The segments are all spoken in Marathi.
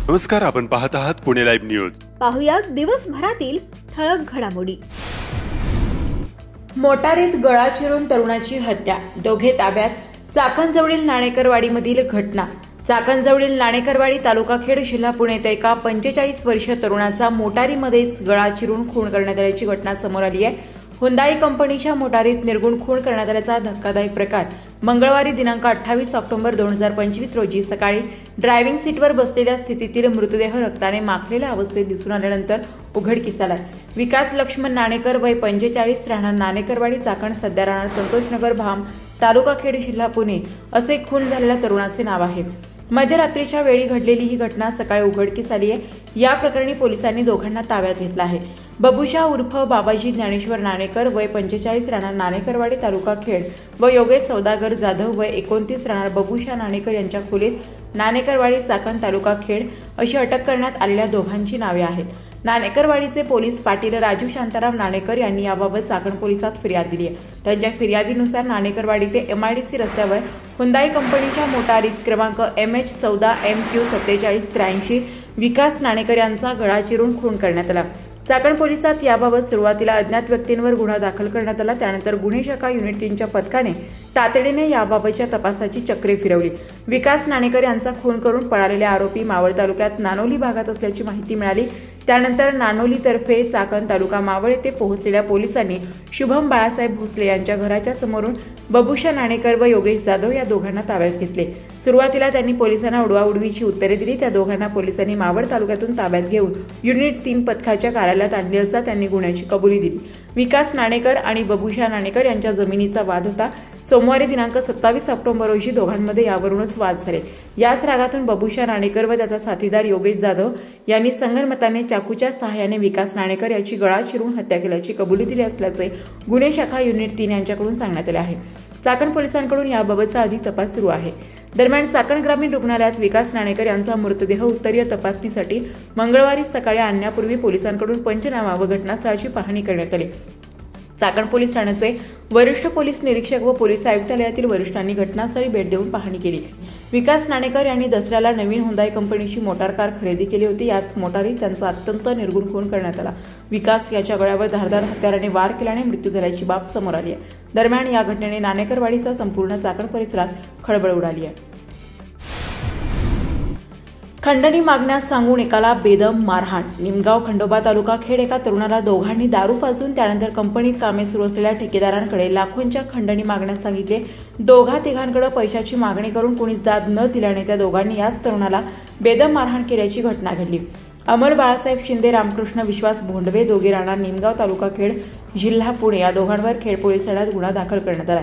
नमस्कार, आपण पाहत आहात पुणे लाईव्ह न्यूज. पाहुयात दिवसभरातील ठळक घडामोडी. मोटारीत गळा चिरून तरुणाची हत्या, दोघे ताब्यात. चाकणजवळील नाणेकरवाडीमधील घटना. चाकणजवळील नाणेकरवाडी तालुका खेड जिल्हा पुणे येथे एका 45 वर्षीय तरुणाचा मोटारीमध्येच गळा चिरून खून करण्यात आल्याची घटना समोर आली आहे. हुंदाई कंपनीच्या मोटारीत निर्गुण खून करण्यात आल्याचा धक्कादायक प्रकार मंगळवारी दिनांक 28 ऑक्टोबर 2025 रोजी सकाळी ड्रायव्हिंग सीटवर बसलेल्या स्थितीतील मृतदेह रक्ताने माखलेल्या अवस्थेत दिसून आल्यानंतर उघडकीस आला. विकास लक्ष्मण नाणेकर वय 45 राहणार नाणेकरवाडी चाकण, सध्या राहणार संतोषनगर भाम, तालुका खेड जिल्हा पुणे असे खून झालेल्या तरुणाचे नाव आहे. मध्यरात्रीच्या वेळी घडलेली ही घटना सकाळी उघडकीस आली आहे. या प्रकरणी पोलिसांनी दोघांना ताब्यात घेतलं आहे. बबुशा उर्फ बाबाजी ज्ञानेश्वर नाणेकर वय 45 राहणार नाणेकरवाडी तालुका खेड व योगेश सौदागर जाधव वय 29 राहणार बबुशा नाणेकर यांच्या खोलीत नाणेकरवाडी चाकण तालुका खेड अशी अटक करण्यात आलेल्या दोघांची नावे आहेत. नाणेकरवाडीचे पोलीस पाटील राजू शांताराम नाणेकर यांनी याबाबत चाकण पोलिसात फिर्याद दिली आहे. त्यांच्या फिर्यादीनुसार नाणेकरवाडी ते MIDC रस्त्यावर हुंदाई कंपनीच्या मोटारीत क्रमांक MH14MQ4783 विकास नाणेकर यांचा गळा चिरून खून करण्यात आला. चाकण पोलिसात याबाबत सुरुवातीला अज्ञात व्यक्तींवर गुन्हा दाखल करण्यात आला. त्यानंतर गुन्हे शाखा युनिट 3च्या पथकाने तातडीने याबाबतच्या तपासाची चक्रे फिरवली. विकास नाणेकर यांचा खून करून पळालेले आरोपी मावळ तालुक्यात नानोली भागात असल्याची माहिती मिळाली. त्यानंतर नानोलीतर्फे चाकण तालुका मावळ येथे पोहोचलेल्या पोलिसांनी शुभम बाळासाहेब भोसले यांच्या घराच्या समोरून बबुशा नाणेकर व योगेश जाधव या दोघांना ताब्यात घेतले. सुरुवातीला त्यांनी पोलिसांना उडवाउडवीची उत्तरे दिली. त्या दोघांना पोलिसांनी मावळ तालुक्यातून ताब्यात घेऊन युनिट 3 पथकाच्या कार्यालयात आणले असता त्यांनी गुन्ह्याची कबुली दिली. विकास नाणेकर आणि बबुशा नाणेकर यांच्या जमिनीचा वाद होता. सोमवारी दिनांक 27 ऑक्टोबर रोजी दोघांमध्ये यावरूनच वाद झाले. याच रागातून बबुशा नाणेकर व त्याचा साथीदार योगेश जाधव यांनी संगनमताने चाकूच्या सहाय्याने विकास नाणेकर याची गळा चिरून हत्या केल्याची कबुली दिली असल्याचे गुन्हे शाखा युनिट 3 यांच्याकडून सांगण्यात आले आहे. चाकण पोलिसांकडून याबाबतचा अधिक तपास सुरू आहे. दरम्यान चाकण ग्रामीण रुग्णालयात विकास नाणेकर यांचा मृतदेह उत्तरीय तपासणीसाठी मंगळवारी सकाळी आणण्यापूर्वी पोलिसांकडून पंचनामा व घटनास्थळाची पाहणी करण्यात आली. चाकण पोलीस ठाण्याचे वरिष्ठ पोलीस निरीक्षक व पोलीस आयुक्तालयातील वरिष्ठांनी घटनास्थळी भेट देऊन पाहणी केली. विकास नाणेकर यांनी दसऱ्याला नवीन हुंदाई कंपनीची मोटार कार खरेदी केली होती. याच मोटारीत त्यांचा अत्यंत निर्गुण खून करण्यात आला. विकास याच्या गळ्यावर धारदार हत्याराने वार केल्याने मृत्यू झाल्याची बाब समोर आली आहे. दरम्यान या घटनेने नाणेकरवाडीसह संपूर्ण चाकण परिसरात खळबळ उडाली आहे. खंडणी मागण्यास सांगून एकाला बेदम मारहाण. निमगाव खंडोबा तालुका खेड एका तरुणाला दोघांनी दारू पाजून त्यानंतर कंपनीत कामे सुरू असलेल्या ठेकेदारांकडे लाखोंच्या खंडणी मागण्यास सांगितले. दोघा तिघांकडे पैशाची मागणी करून कोणीच दाद न दिल्याने त्या दोघांनी याच तरुणाला बेदम मारहाण केल्याची घटना घडली. अमर बाळासाहेब शिंदे, रामकृष्ण विश्वास भोंडवे, दोघे राहणार निमगाव तालुका खेड जिल्हा पुणे या दोघांवर खेड पोलीस ठाण्यात गुन्हा दाखल करण्यात आला.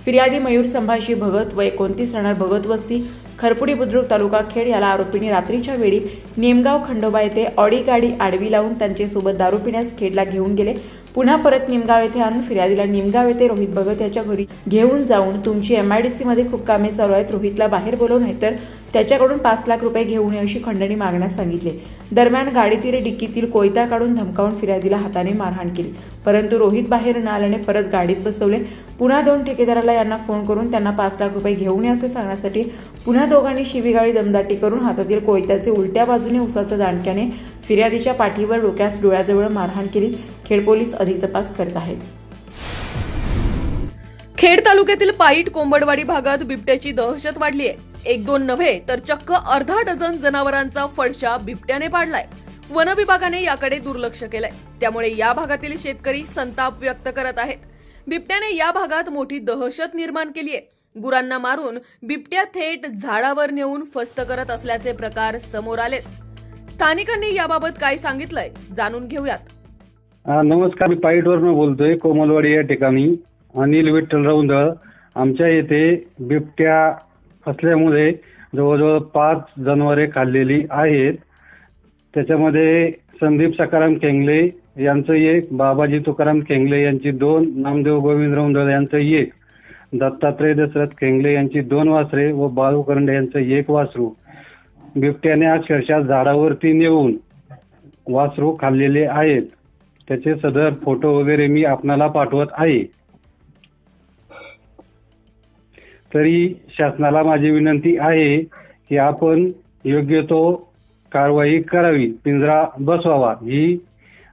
फिर्यादी मयूर संभाजी भगत व 29 राहणार भगत वस्ती खरपुडी बुद्रुक तालुका खेड याला आरोपींनी रात्रीच्या वेळी निमगाव खंडोबा येथे ऑडी गाडी आडवी लावून त्यांच्यासोबत दारू पिण्यास खेडला घेऊन गेले. पुन्हा परत निमगाव येथे आणून फिर्यादीला निमगाव येथे रोहित भगत याच्या घरी घेऊन जाऊन तुमची MIDC मध्ये खूप कामे चालू आहेत, रोहितला बाहेर बोलव नाहीतर त्याच्याकडून 5 लाख रुपये घेऊन ये अशी खंडणी मागण्यास सांगितले. दरम्यान गाडीतील डिक्कीतील कोयता काढून धमकावून फिर्यादीला हाताने मारहाण केली. परंतु रोहित बाहेर न आल्याने परत गाडीत बसवले. पुन्हा 2 ठेकेदाराला यांना फोन करून त्यांना 5 लाख रुपये घेऊन ये असे सांगण्यासाठी पुन्हा दोघांनी शिवीगाळी दमदाटी करून हातातील कोयत्याचे उलट्या बाजूने उसाच्या दांडक्याने फिर्यादीच्या पाठीवर, डोक्यास, डोळ्याजवळ मारहाण केली. खेड पोलीस अधिक तपास करत आहेत. खेड तालुक्यातील पाईट कोंबडवाडी भागात बिबट्याची दहशत वाढली आहे. 1-2 नव्हे तर चक्क अर्धा डझन जनावरांचा फडशा बिबट्याने पाडलाय. वन विभागाने याकडे दुर्लक्ष केलंय. त्यामुळे या भागातील शेतकरी संताप व्यक्त करत आहेत. बिबट्याने या भागात मोठी दहशत निर्माण केली आहे. गुरांना मारून बिबट्या थेट झाडावर नेऊन फस्त करत असल्याचे प्रकार समोर आलेत. स्थानिकांनी याबाबत काय सांगितलंय जाणून घेऊयात. नमस्कार, मी पाईटवरून बोलतोय. कोमलवाडी या ठिकाणी अनिल विठ्ठल रौंदळ. आमच्या येथे बिबट्या असल्यामुळे जवळजवळ 5 जनावरे खाल्लेली आहेत. त्याच्यामध्ये संदीप सकाराम खेंगले यांचं 1, बाबाजी तुकाराम खेंगले यांची 2, नामदेव गोविंद रौंदळ यांचं 1, दत्तात्रय दशरथ खेंगले यांची 2 वासरे व बाळू करंडे यांचं 1 वासरू बिबट्याने अक्षरशः झाडावरती नेऊन वासरू खाल्लेले आहेत. त्याचे सदर फोटो वगैरे मी आपणाला पाठवत आहे. तरी शासनाला माझी विनंती आहे की आपण योग्य तो कारवाई करावी, पिंजरा बसवावा ही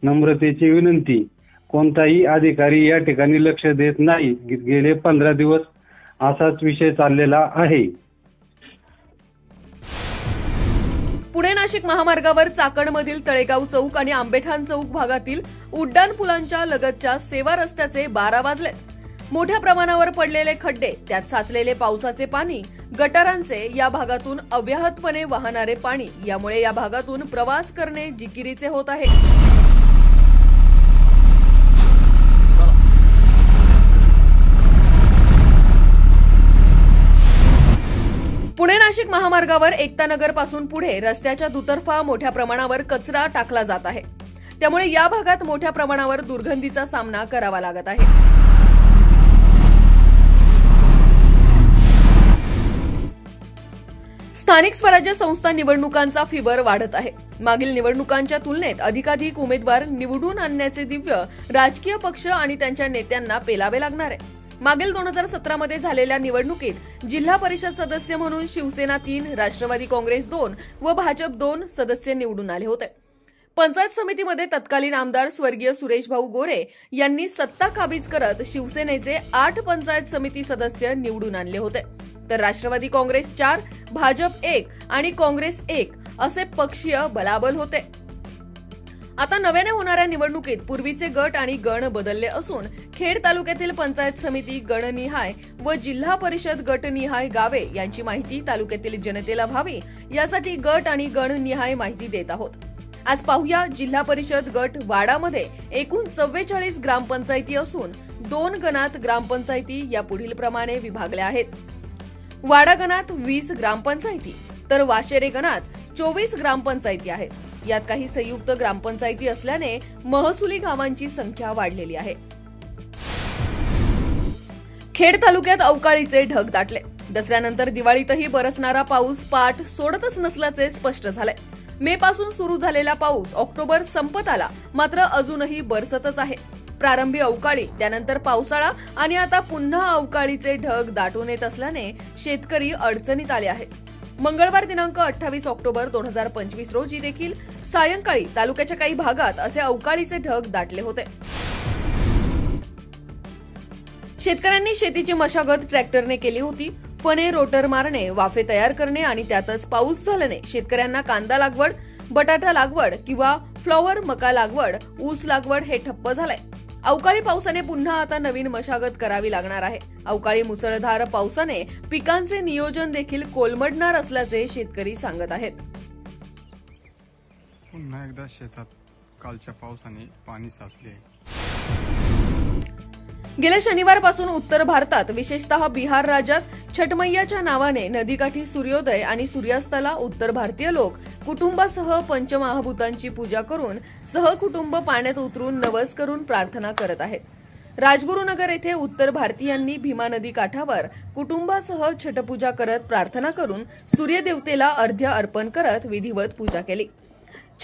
नम्रतेची विनंती. कोणताही अधिकारी या ठिकाणी लक्ष देत नाही. गेले 15 दिवस असाच विषय चाललेला आहे. पुणे नाशिक महामार्गावर चाकणमधील तळेगाव चौक आणि आंबेठाण चौक भागातील उड्डाण पुलांच्या लगतच्या सेवा रस्त्याचे 12 वाजलेत. मोठ्या प्रमाणावर पडलेले खड्डे, त्यात साचलेले पावसाचे पाणी, गटारांचे या भागातून अव्याहतपणे वाहणारे पाणी यामुळे या भागातून प्रवास करणे जिकिरीचे होत आहे. पुणे नाशिक महामार्गावर एकता नगर पासून पुढे रस्त्याच्या दुतर्फा मोठ्या प्रमाणावर कचरा टाकला जात आहे. त्यामुळे या भागात मोठ्या प्रमाणावर दुर्गंधीचा सामना करावा लागत आहे. स्थानिक स्वराज्य संस्था निवडणुकांचा फिवर वाढत आहे. मागील निवडणुकांच्या तुलनेत अधिकाधिक उमेदवार निवडून आणण्याचे दिव्य राजकीय पक्ष आणि त्यांच्या नेत्यांना पेलावे लागणार आहे. मागील 2017 मध्ये झालेल्या निवडणुकीत जिल्हा परिषद सदस्य म्हणून शिवसेना 3, राष्ट्रवादी काँग्रेस 2 व भाजप 2 सदस्य निवडून आले होते. पंचायत समितीमध्ये तत्कालीन आमदार स्वर्गीय सुरेश भाऊ गोरे यांनी सत्ता काबीज करत शिवसेनेचे 8 पंचायत समिती सदस्य निवडून आणले होते. तर राष्ट्रवादी काँग्रेस 4, भाजप 1 आणि काँग्रेस 1 असे पक्षीय बलाबल होते. आता नव्याने होणाऱ्या निवडणुकीत पूर्वीचे गट आणि गण बदलले असून खेड तालुक्यातील पंचायत समिती गणनिहाय व जिल्हा परिषद गटनिहाय गावे यांची माहिती तालुक्यातील जनतेला व्हावी यासाठी गट आणि गणनिहाय माहिती देत आहोत. आज पाहूया जिल्हा परिषद गट वाडामध्ये एकूण 44 ग्रामपंचायती असून 2 गणात ग्रामपंचायती या पुढील प्रमाणे विभागल्या आहेत. वाडा गणात 20 ग्रामपंचायती तर वाशेरे गणात 24 ग्रामपंचायती आहेत. यात काही संयुक्त ग्रामपंचायती असल्याने महसुली गावांची संख्या वाढलेली आहे. खेड तालुक्यात अवकाळीचे ढग दाटले. दसऱ्यानंतर दिवाळीतही बरसणारा पाऊस पाठ सोडतच नसल्याचे स्पष्ट झालंय. मे पासून सुरू झालेला पाऊस ऑक्टोबर संपत आला मात्र अजूनही बरसतच आहे. प्रारंभी अवकाळी, त्यानंतर पावसाळा आणि आता पुन्हा अवकाळीचे ढग दाटून येत असल्याने शेतकरी अडचणीत आले आहेत. मंगळवार दिनांक 28 ऑक्टोबर 2025 रोजी देखील सायंकाळी तालुक्याच्या काही भागात असे अवकाळीचे ढग दाटले होते. शेतकऱ्यांनी शेतीची मशागत ट्रॅक्टरने केली होती. फणे, रोटर मारणे, वाफे तयार करणे आणि त्यातच पाऊस झाल्याने शेतकऱ्यांना कांदा लागवड, बटाटा लागवड किंवा फ्लॉवर, मका लागवड, ऊस लागवड हे ठप्प झालंय. अवकाळी पावसाने पुन्हा आता नवीन मशागत करावी लागणार आहे. अवकाळी मुसळधार पावसाने पिकांचे नियोजन देखील कोलमडणार असल्याचे शेतकरी सांगत आहेत. पुन्हा एकदा शेतात कालच्या पावसाने पाणी साचले. गेल्या शनिवारपासून उत्तर भारतात विशेषतः बिहार राज्यात छठमय्याच्या नावाने नदीकाठी सूर्योदय आणि सूर्यास्ताला उत्तर भारतीय लोक कुटुंबासह पंचमहाभूतांची पूजा करून सहकुटुंब पाण्यात उतरून नवस करून प्रार्थना करत आहेत. राजगुरुनगर येथे उत्तर भारतीयांनी भीमा नदी काठावर कुटुंबासह छठपूजा करत प्रार्थना करून सूर्यदेवतेला अर्घ्य अर्पण करत विधिवत पूजा केली.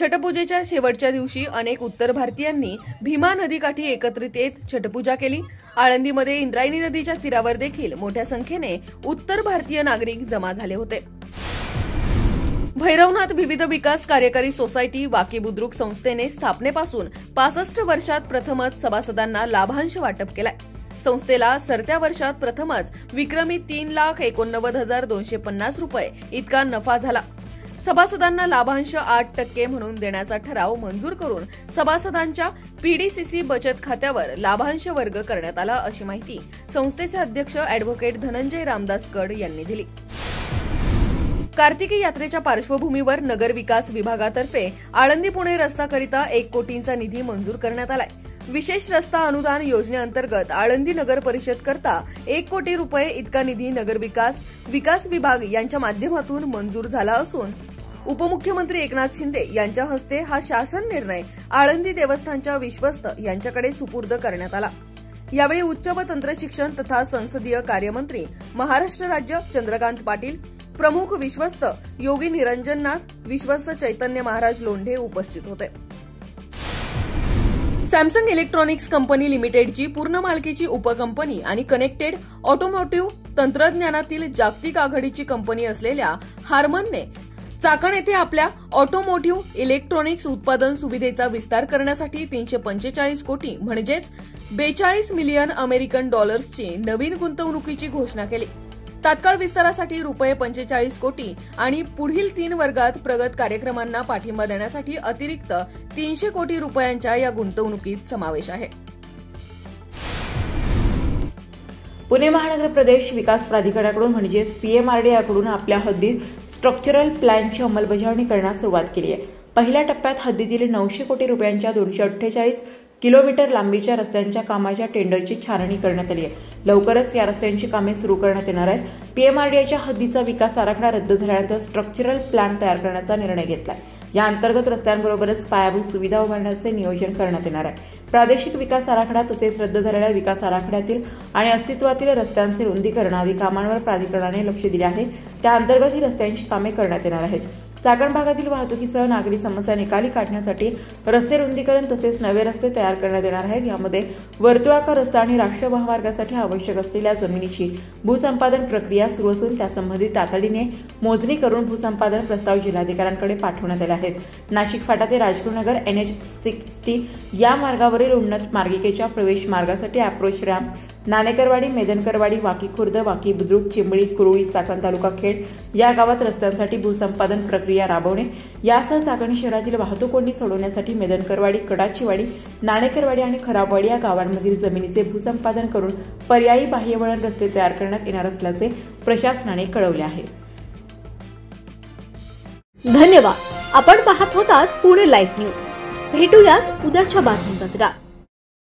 छठपूजेच्या शेवटच्या दिवशी अनेक उत्तर भारतीयांनी भीमा नदीकाठी एकत्रित येत छठपूजा केली. आळंदीमध्ये इंद्रायणी नदीच्या तीरावर देखील मोठ्या संख्येने उत्तर भारतीय नागरिक जमा झाले होते. भैरवनाथ विविध विकास कार्यकारी सोसायटी वाकी बुद्रुक संस्थेने स्थापनेपासून 65 वर्षात प्रथमच सभासदांना लाभांश वाटप केलाय. संस्थेला सरत्या वर्षात प्रथमच विक्रमी 3,89,250 रुपये इतका नफा झाला. सभासदांना लाभांश 8% म्हणून देण्याचा ठराव मंजूर करून सभासदांच्या पीडीसीसी बचत खात्यावर लाभांश वर्ग करण्यात आला, अशी माहिती संस्थेचे अध्यक्ष अॅडव्होकेट धनंजय रामदास कड यांनी दिली. कार्तिकी यात्रेच्या पार्श्वभूमीवर नगर विकास विभागातर्फे आळंदी पुणे रस्ताकरिता 1 कोटींचा निधी मंजूर करण्यात आलाय. विशेष रस्ता अनुदान योजनेअंतर्गत आळंदी नगर परिषद करता 1 कोटी रुपये इतका निधी नगर विकास विभाग यांच्या माध्यमातून मंजूर झाला असून उपमुख्यमंत्री एकनाथ शिंदे यांच्या हस्ते हा शासन निर्णय आळंदी देवस्थानच्या विश्वस्त यांच्याकडे सुपूर्द करण्यात आला. यावेळी उच्च व तंत्रशिक्षण तथा संसदीय कार्यमंत्री महाराष्ट्र राज्य चंद्रकांत पाटील, प्रमुख विश्वस्त योगी निरंजननाथ, विश्वस्त चैतन्य महाराज लोंढे उपस्थित होते. सॅमसंग इलेक्ट्रॉनिक्स कंपनी लिमिटेडची पूर्ण मालकीची उपकंपनी आणि कनेक्टेड ऑटोमोटिव्ह तंत्रज्ञानातील जागतिक आघाडीची कंपनी असलेल्या हार्मनने चाकण येथे आपल्या ऑटोमोटिव्ह इलेक्ट्रॉनिक्स उत्पादन सुविधेचा विस्तार करण्यासाठी 345 कोटी म्हणजेच 42 मिलियन अमेरिकन डॉलर्सची नवीन गुंतवणुकीची घोषणा केली. तात्काळ विस्तारासाठी ₹45 कोटी आणि पुढील 3 वर्गात प्रगत कार्यक्रमांना पाठिंबा देण्यासाठी अतिरिक्त 300 कोटी रुपयांच्या या गुंतवणुकीत समावेश आहे. पुणे महानगर प्रदेश विकास प्राधिकरणाकडून म्हणजेच PMRD याकडून आपल्या हद्दीत स्ट्रक्चरल प्लॅनची अंमलबजावणी करण्यास सुरुवात केली आहे. पहिल्या टप्प्यात हद्दीतील 900 कोटी रुपयांच्या 248 किलोमीटर लांबीच्या रस्त्यांच्या कामाच्या टेंडरची छाननी करण्यात आली आहे. लवकरच या रस्त्यांची कामे सुरू करण्यात येणार आहेत. PMRDच्या हद्दीचा विकास आराखडा रद्द झाल्यानंतर स्ट्रक्चरल प्लॅन तयार करण्याचा निर्णय घेतला. या अंतर्गत रस्त्यांबरोबरच पायाभूत सुविधा उभारण्याचे नियोजन करण्यात येणार आहे. प्रादेशिक विकास आराखडा तसेच रद्द झालेल्या विकास आराखड्यातील आणि अस्तित्वातील रस्त्यांचे रुंदीकरण आदी कामांवर प्राधिकरणाने लक्ष दिले आहे. त्या अंतर्गत ही रस्त्यांची कामे करण्यात येणार आहेत. चाकण भागातील वाहतुकीसह नागरी समस्या निकाली काढण्यासाठी रस्ते रुंदीकरण तसेच नवे रस्ते तयार करण्यात येणार आहेत. यामध्ये वर्तुळाकार रस्ता आणि राष्ट्रीय महामार्गासाठी आवश्यक असलेल्या जमिनीची भूसंपादन प्रक्रिया सुरू असून त्यासंबंधी तातडीने मोजणी करून भूसंपादन प्रस्ताव जिल्हाधिकाऱ्यांकडे पाठवण्यात आले आहेत. नाशिक फाटा ते राजगुरुनगर NH60 या मार्गावरील उन्नत मार्गिकेच्या प्रवेश मार्गासाठी अप्रोच रॅम्प, नाणेकरवाडी, मेदनकरवाडी, वाकी खुर्द, वाकी बुद्रुक, चिंबळी, कुरुळी, चाकण तालुका खेड या गावात रस्त्यांसाठी भूसंपादन प्रक्रिया राबवणे यासह चाकण शहरातील वाहतूक कोंडी सोडवण्यासाठी मेदनकरवाडी, कडाचीवाडी, नाणेकरवाडी आणि खराबवाडी या गावांमधील जमिनीचे भूसंपादन करून पर्यायी बाह्यवळण रस्ते तयार करण्यात येणार असल्याचे प्रशासनाने कळवले आहे. धन्यवाद. आपण पाहत होतात पुणे लाईव्ह न्यूज. भेटूयात उद्याच्या बातमीपत्रात.